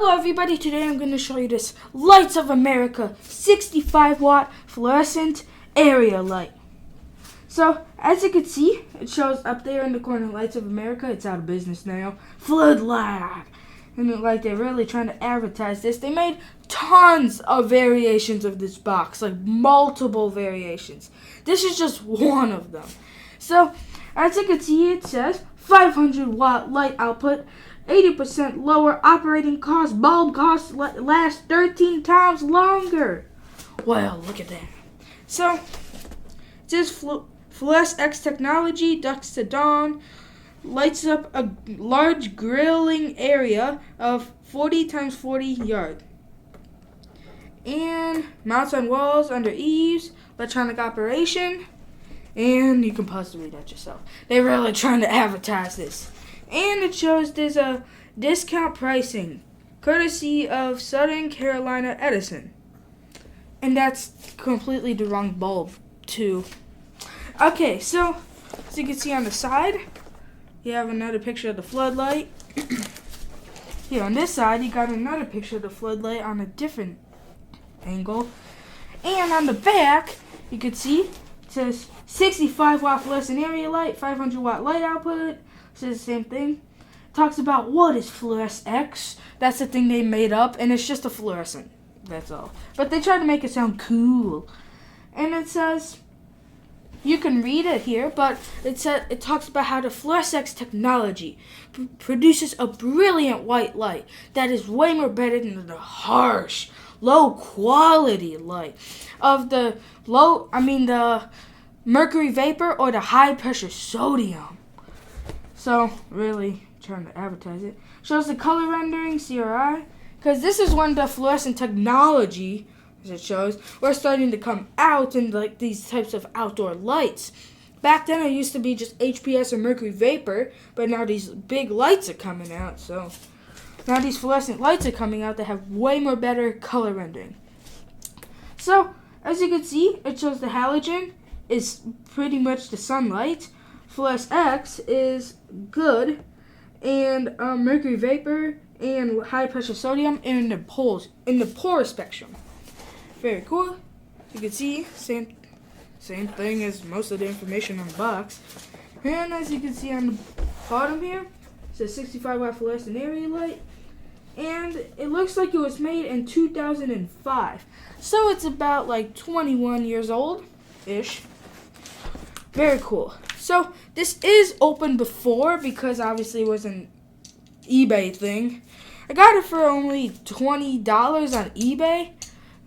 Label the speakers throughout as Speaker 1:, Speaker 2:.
Speaker 1: Hello everybody, today I'm going to show you this Lights of America 65 watt fluorescent area light. So, as you can see, it shows up there in the corner, Lights of America. It's out of business now. Floodlight. And like they're really trying to advertise this. They made tons of variations of this box, like multiple variations. This is just one of them. So, as you can see, it says 500 watt light output, 80% lower operating cost, bulb costs last 13 times longer. Well, look at that. So, this fluorescent technology, ducks to dawn, lights up a large grilling area of 40 times 40 yard. And mounts on walls, under eaves, electronic operation, and you can pause to read that yourself. They're really trying to advertise this. And it shows there's a discount pricing, courtesy of Southern Carolina Edison. And that's completely the wrong bulb, too. Okay, so as you can see on the side, you have another picture of the floodlight. Here on this side, you got another picture of the floodlight on a different angle. And on the back, you can see it says 65 watt fluorescent area light, 500 watt light output. Says the same thing. Talks about what is fluorescent. That's the thing they made up, and it's just a fluorescent. That's all. But they try to make it sound cool. And it says, you can read it here, but it talks about how the fluorescent technology produces a brilliant white light that is way more better than the harsh, low quality light of the mercury vapor or the high pressure sodium. So, really trying to advertise it. Shows the color rendering, CRI. Because this is when the fluorescent technology, as it shows, we're starting to come out in like these types of outdoor lights. Back then it used to be just HPS or mercury vapor, but now these big lights are coming out. So, now these fluorescent lights are coming out that have way more better color rendering. So, as you can see, it shows the halogen is pretty much the sunlight. Fluorescent X is good, and mercury vapor and high pressure sodium in the pore spectrum. Very cool. You can see same thing as most of the information on the box. And as you can see on the bottom here, it says 65 watt fluorescent area light, and it looks like it was made in 2005. So it's about like 21 years old ish. Very cool. So, this is open before because obviously it was an eBay thing. I got it for only $20 on eBay,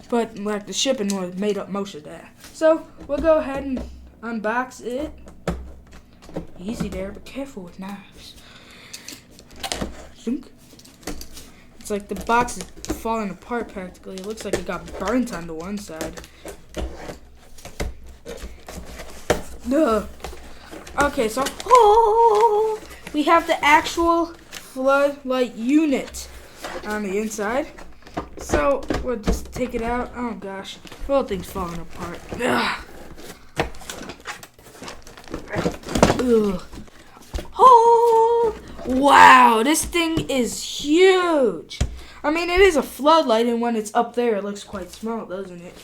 Speaker 1: but like the shipping was made up most of that. So, we'll go ahead and unbox it. Easy there, but careful with knives. Zunk. It's like the box is falling apart practically. It looks like it got burnt on the one side. Ugh. Okay, so we have the actual floodlight unit on the inside. So we'll just take it out. Oh gosh, the whole thing's falling apart. Ugh. Ugh. Oh, wow, this thing is huge. I mean, it is a floodlight, and when it's up there, it looks quite small, doesn't it?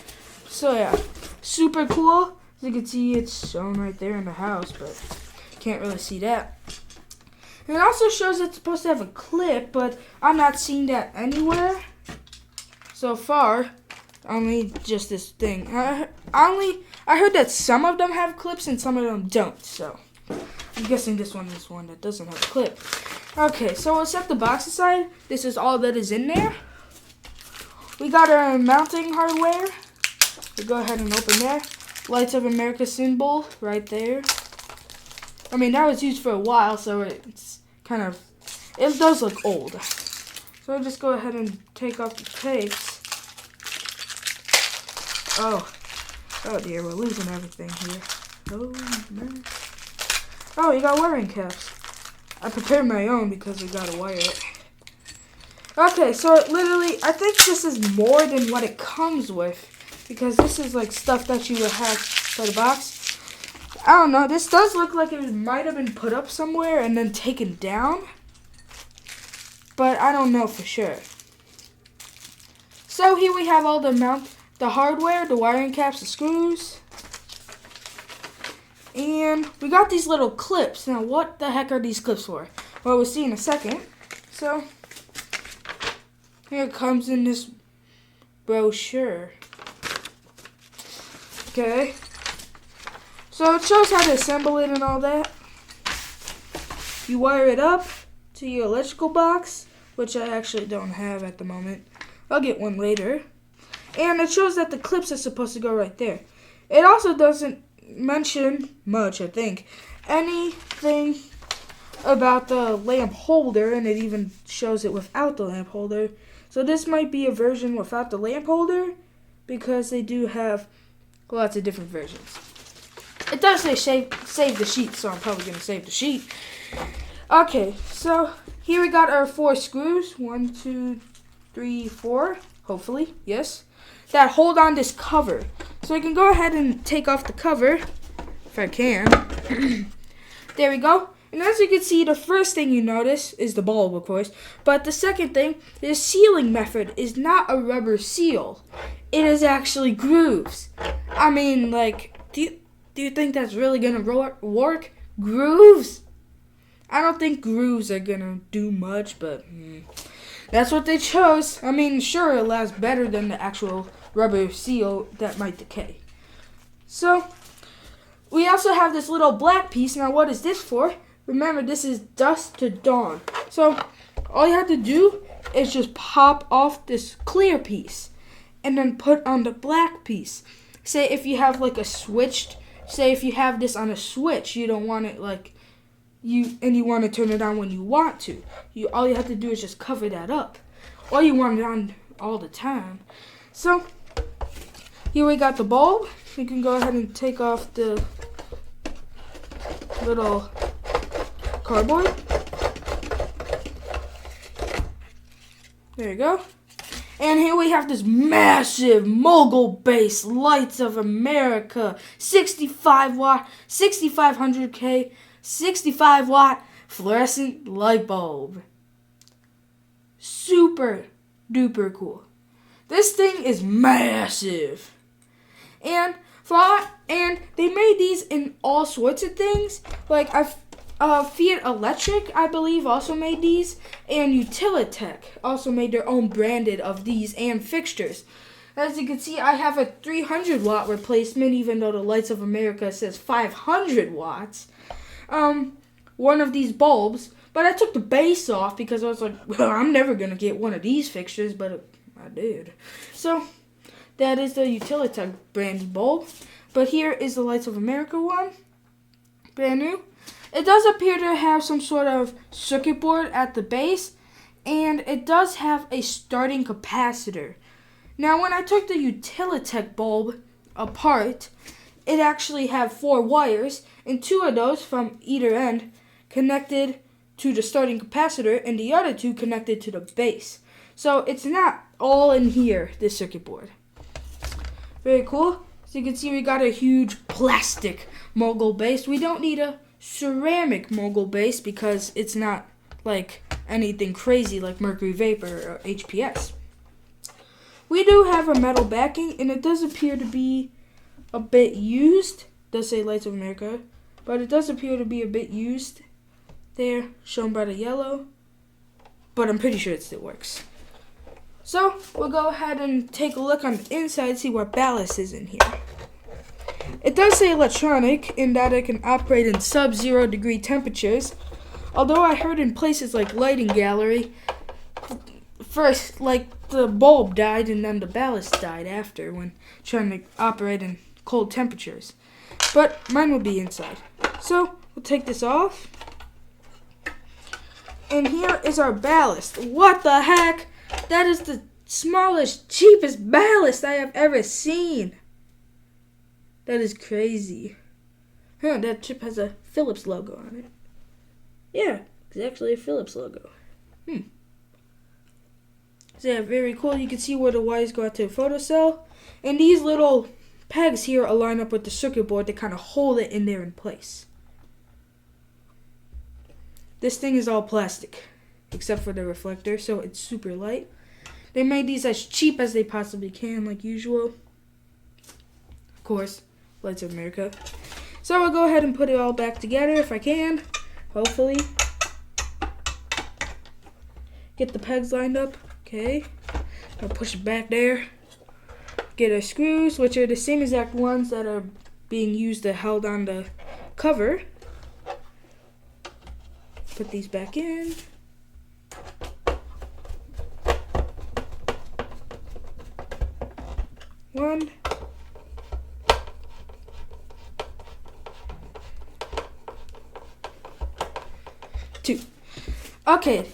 Speaker 1: So yeah, super cool. As you can see, it's shown right there in the house, but can't really see that. And it also shows it's supposed to have a clip, but I'm not seeing that anywhere so far. Only just this thing. I heard that some of them have clips and some of them don't, so I'm guessing this one is one that doesn't have a clip. Okay, so we'll set the box aside. This is all that is in there. We got our mounting hardware. We'll go ahead and open that. Lights of America symbol right there. I mean, that was used for a while, so it's kind of, it does look old. So I'll just go ahead and take off the tapes. Oh dear, we're losing everything here. Oh, man. Oh, you got wiring caps. I prepared my own because we gotta wire it. Okay, so it literally, I think this is more than what it comes with. Because this is like stuff that you would have for the box. I don't know. This does look like it might have been put up somewhere and then taken down. but I don't know for sure. So here we have all the hardware, the wiring caps, the screws. And we got these little clips. Now, what the heck are these clips for? Well, we'll see in a second. So, here it comes in this brochure. Okay. So, it shows how to assemble it and all that. You wire it up to your electrical box, which I actually don't have at the moment. I'll get one later. And it shows that the clips are supposed to go right there. It also doesn't mention much, I think, anything about the lamp holder, and it even shows it without the lamp holder. So this might be a version without the lamp holder, because they do have lots of different versions. It does say save the sheet, so I'm probably going to save the sheet. Okay, so here we got our 4 screws. 1, 2, 3, 4, hopefully, yes, that hold on this cover. So I can go ahead and take off the cover, if I can. There we go. And as you can see, the first thing you notice is the bulb, of course. But the second thing, the sealing method is not a rubber seal. It is actually grooves. I mean, like, do you think that's really going to work? Grooves? I don't think grooves are going to do much, but that's what they chose. I mean, sure, it lasts better than the actual rubber seal that might decay. So, we also have this little black piece. Now, what is this for? Remember, this is dusk to dawn. So, all you have to do is just pop off this clear piece and then put on the black piece. Say if you have like a switched, say if you have this on a switch, you don't want it like, you want to turn it on when you want to. All you have to do is just cover that up. Or you want it on all the time. So, here we got the bulb. We can go ahead and take off the little cardboard. There you go. And here we have this massive mogul base Lights of America 65 watt, 6500K, 65 watt fluorescent light bulb. Super duper cool. This thing is massive. And they made these in all sorts of things. Like Fiat Electric, I believe, also made these, and Utilitech also made their own branded of these and fixtures. As you can see, I have a 300 watt replacement, even though the Lights of America says 500 watts. One of these bulbs, but I took the base off because I was like, well, I'm never gonna get one of these fixtures, but I did. So that is the Utilitech brand bulb. But here is the Lights of America one, brand new. It does appear to have some sort of circuit board at the base, and it does have a starting capacitor. Now, when I took the Utilitech bulb apart, it actually had 4 wires, and 2 of those from either end connected to the starting capacitor, and the other 2 connected to the base. So it's not all in here, this circuit board. Very cool. So you can see we got a huge plastic mogul base. We don't need a ceramic mogul base because it's not like anything crazy like mercury vapor or HPS. We do have a metal backing, and it does appear to be a bit used. It does say Lights of America, but it does appear to be a bit used there, shown by the yellow, but I'm pretty sure it still works. So we'll go ahead and take a look on the inside, see what ballast is in here. It does say electronic in that it can operate in sub-0 degree temperatures, although I heard in places like Lighting Gallery, first, like, the bulb died and then the ballast died after when trying to operate in cold temperatures. But mine will be inside. So we'll take this off. And here is our ballast. What the heck? That is the smallest, cheapest ballast I have ever seen. That is crazy. Huh, that chip has a Philips logo on it. Yeah, it's actually a Philips logo. So yeah, very cool. You can see where the wires go out to the photocell. And these little pegs here align up with the circuit board to kind of hold it in there in place. This thing is all plastic, except for the reflector, so it's super light. They made these as cheap as they possibly can, like usual. Of course, Lights of America. So I'll go ahead and put it all back together if I can, hopefully. Get the pegs lined up. Okay. I'll push it back there. Get our screws, which are the same exact ones that are being used to hold on the cover. Put these back in. One. Two. Okay.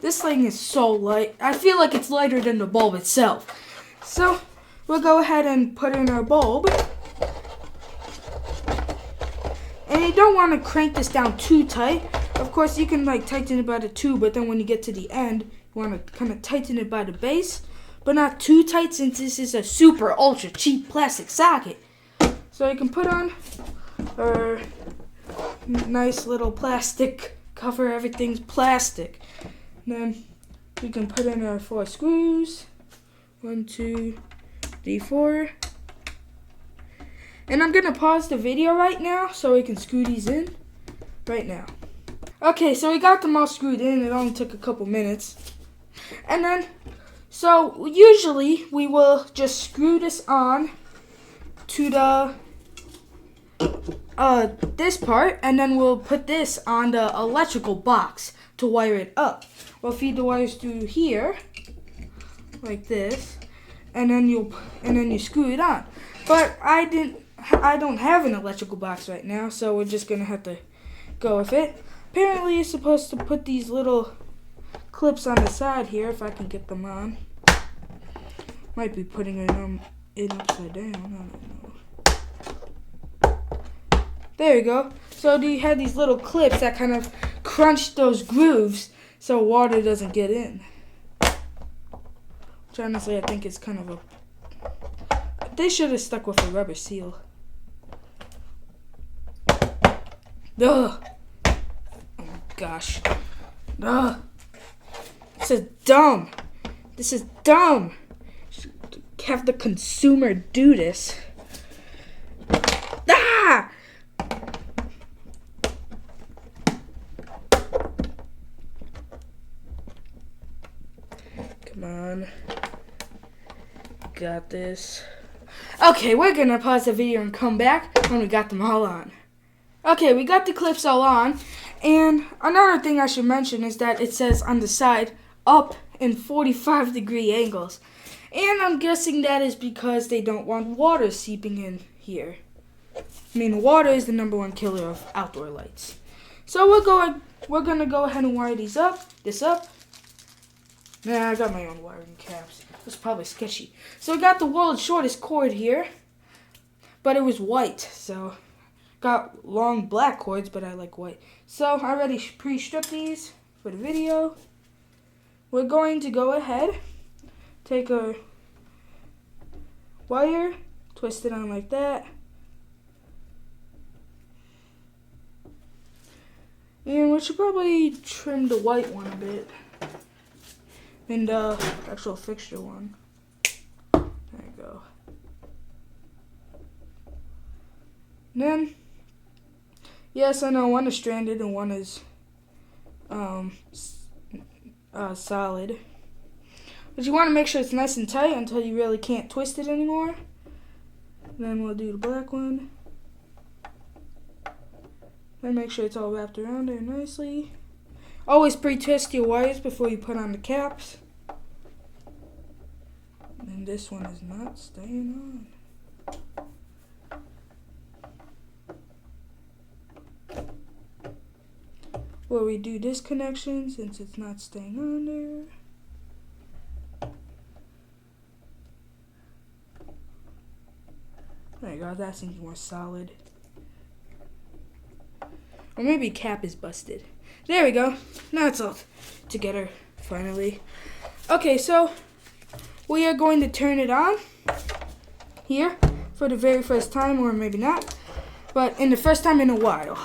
Speaker 1: This thing is so light. I feel like it's lighter than the bulb itself. So we'll go ahead and put in our bulb. And you don't want to crank this down too tight. Of course, you can like tighten it by the tube, but then when you get to the end, you want to kind of tighten it by the base. But not too tight since this is a super ultra cheap plastic socket. So you can put on our nice little plastic cover. Everything's plastic. Then we can put in our 4 screws. 1, 2, 3, 4. And I'm going to pause the video right now so we can screw these in right now. Okay, so we got them all screwed in. It only took a couple minutes. And then, so usually we will just screw this on to the this part, and then we'll put this on the electrical box to wire it up. We'll feed the wires through here, like this, and then you screw it on. But I don't have an electrical box right now, so we're just gonna have to go with it. Apparently, you're supposed to put these little clips on the side here, if I can get them on. Might be putting it upside down. I don't know. There you go. So you have these little clips that kind of crunch those grooves so water doesn't get in. Which honestly I think is kind of a... They should have stuck with a rubber seal. Ugh. Oh my gosh. Ugh. This is dumb. This is dumb. Have the consumer do this. Ah! Come on. Got this. Okay, we're gonna pause the video and come back when we got them all on. Okay, we got the clips all on. And another thing I should mention is that it says on the side, up in 45-degree angles. And I'm guessing that is because they don't want water seeping in here. I mean, water is the #1 killer of outdoor lights. So we're gonna go ahead and wire this up. Nah, I got my own wiring caps. It's probably sketchy. So I got the world's shortest cord here, but it was white. So got long black cords, but I like white. So I already pre-stripped these for the video. We're going to go ahead, take a wire, twist it on like that. And we should probably trim the white one a bit. And the actual fixture one. There you go. And then, yes, I know one is stranded and one is solid. But you want to make sure it's nice and tight until you really can't twist it anymore. Then we'll do the black one. Then make sure it's all wrapped around there nicely. Always pre-twist your wires before you put on the caps. And this one is not staying on. We'll redo this connection since it's not staying on there. There you go, that seems more solid. Or maybe cap is busted. There we go. Now it's all together, finally. Okay, so we are going to turn it on here for the very first time, or maybe not, but in the first time in a while.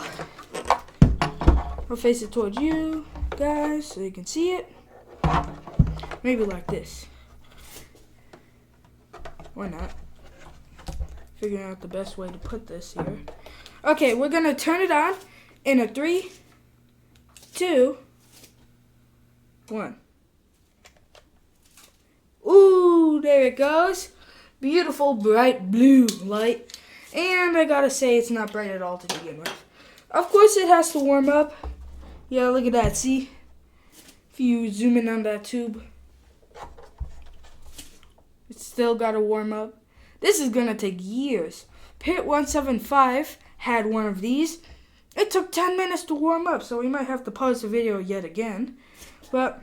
Speaker 1: I'll face it towards you guys so you can see it. Maybe like this. or not. Figuring out the best way to put this here. Okay, we're gonna turn it on in a 3, 2, 1. Ooh, there it goes. Beautiful bright blue light. And I gotta say, it's not bright at all to begin with. Of course it has to warm up. Yeah, look at that, see? If you zoom in on that tube, it's still gotta warm up. This is gonna take years. Pit 175 had one of these. It took 10 minutes to warm up, so we might have to pause the video yet again. But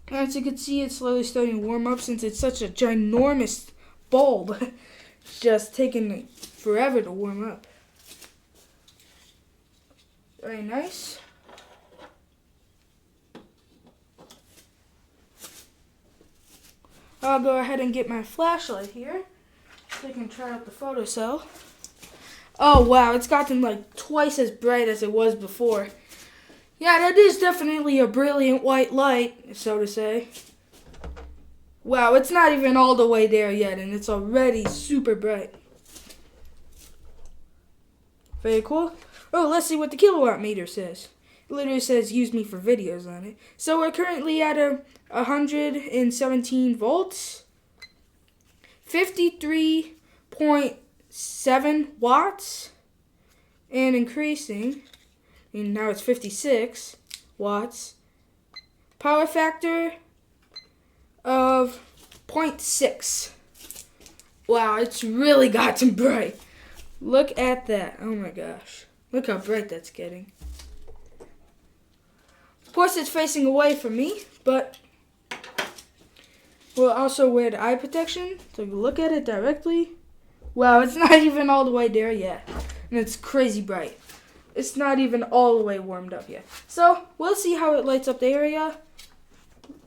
Speaker 1: as you can see, it's slowly starting to warm up since it's such a ginormous bulb. It's just taking forever to warm up. Very nice. I'll go ahead and get my flashlight here so I can try out the photocell. Oh wow, it's gotten like twice as bright as it was before. Yeah, that is definitely a brilliant white light, so to say. Wow, it's not even all the way there yet, and it's already super bright. Very cool. Oh, let's see what the kilowatt meter says. It literally says use me for videos on it. So we're currently at 117 volts, 53.7 watts, and increasing. And now it's 56 watts. Power factor of 0.6. Wow, it's really gotten bright. Look at that. Oh my gosh. Look how bright that's getting. Of course, it's facing away from me, but we'll also wear the eye protection so you can look at it directly. Wow, it's not even all the way there yet. And it's crazy bright. It's not even all the way warmed up yet. So, we'll see how it lights up the area.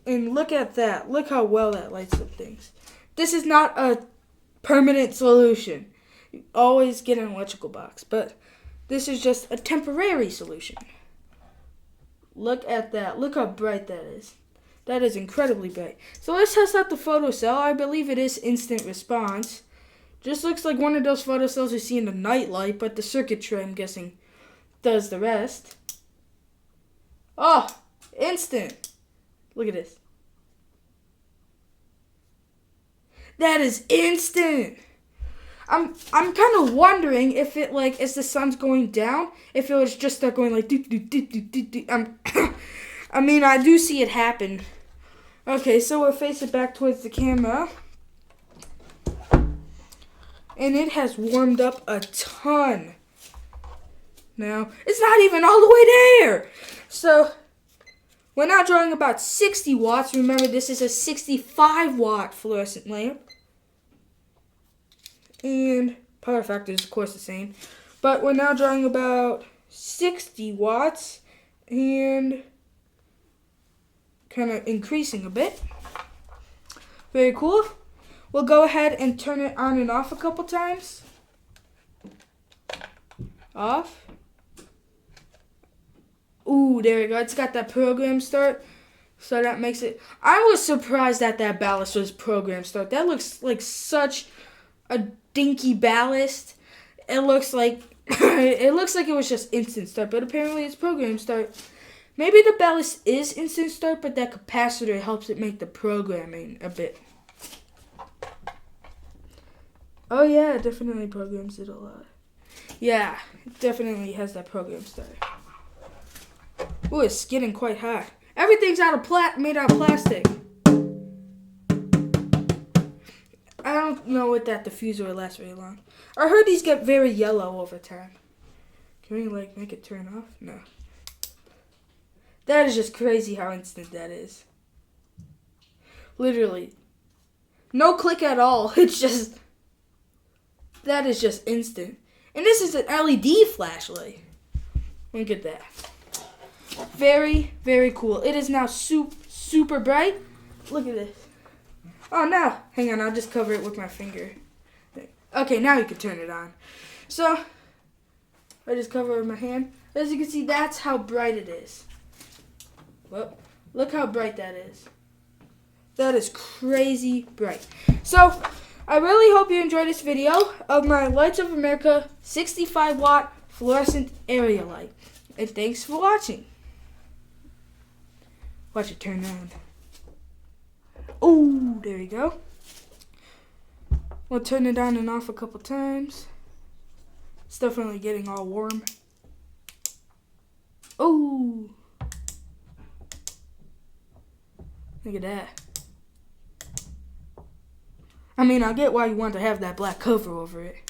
Speaker 1: And look at that. Look how well that lights up things. This is not a permanent solution. You always get an electrical box. But this is just a temporary solution. Look at that. Look how bright that is. That is incredibly bright. So let's test out the photocell. I believe it is instant response. Just looks like one of those photocells you see in the night light, but the circuitry, I'm guessing, does the rest. Oh, instant. Look at this. That is instant. I'm kind of wondering if it, like, as the sun's going down, if it was just start going like do do do do do do. I mean, I do see it happen. Okay, so we'll face it back towards the camera. And it has warmed up a ton. Now, it's not even all the way there. So, we're now drawing about 60 watts. Remember, this is a 65 watt fluorescent lamp. And power factor is, of course, the same. But we're now drawing about 60 watts and kind of increasing a bit. Very cool. We'll go ahead and turn it on and off a couple times. Off. Ooh, there we go. It's got that program start. So that makes it... I was surprised that Ballast was program start. That looks like such a dinky Ballast. It looks like... it looks like it was just instant start. But apparently it's program start. Maybe the Ballast is instant start, but that capacitor helps it make the programming a bit. Oh yeah, it definitely programs it a lot. Yeah, it definitely has that program start. Ooh, it's getting quite hot. Everything's made out of plastic. I don't know what that diffuser will last very long. I heard these get very yellow over time. Can we, like, make it turn off? No. That is just crazy how instant that is. Literally. No click at all. It's just... That is just instant. And this is an LED flashlight. Look at that. Very, very cool. It is now super bright. Look at this. Oh, no. Hang on. I'll just cover it with my finger. Okay, now you can turn it on. So, I just cover it with my hand. As you can see, that's how bright it is. Well, look how bright that is. That is crazy bright. So, I really hope you enjoyed this video of my Lights of America 65 watt fluorescent area light. And thanks for watching. Watch it turn on. Oh, there you go. We'll turn it on and off a couple times. It's definitely getting all warm. Oh, look at that. I mean, I get why you want to have that black cover over it.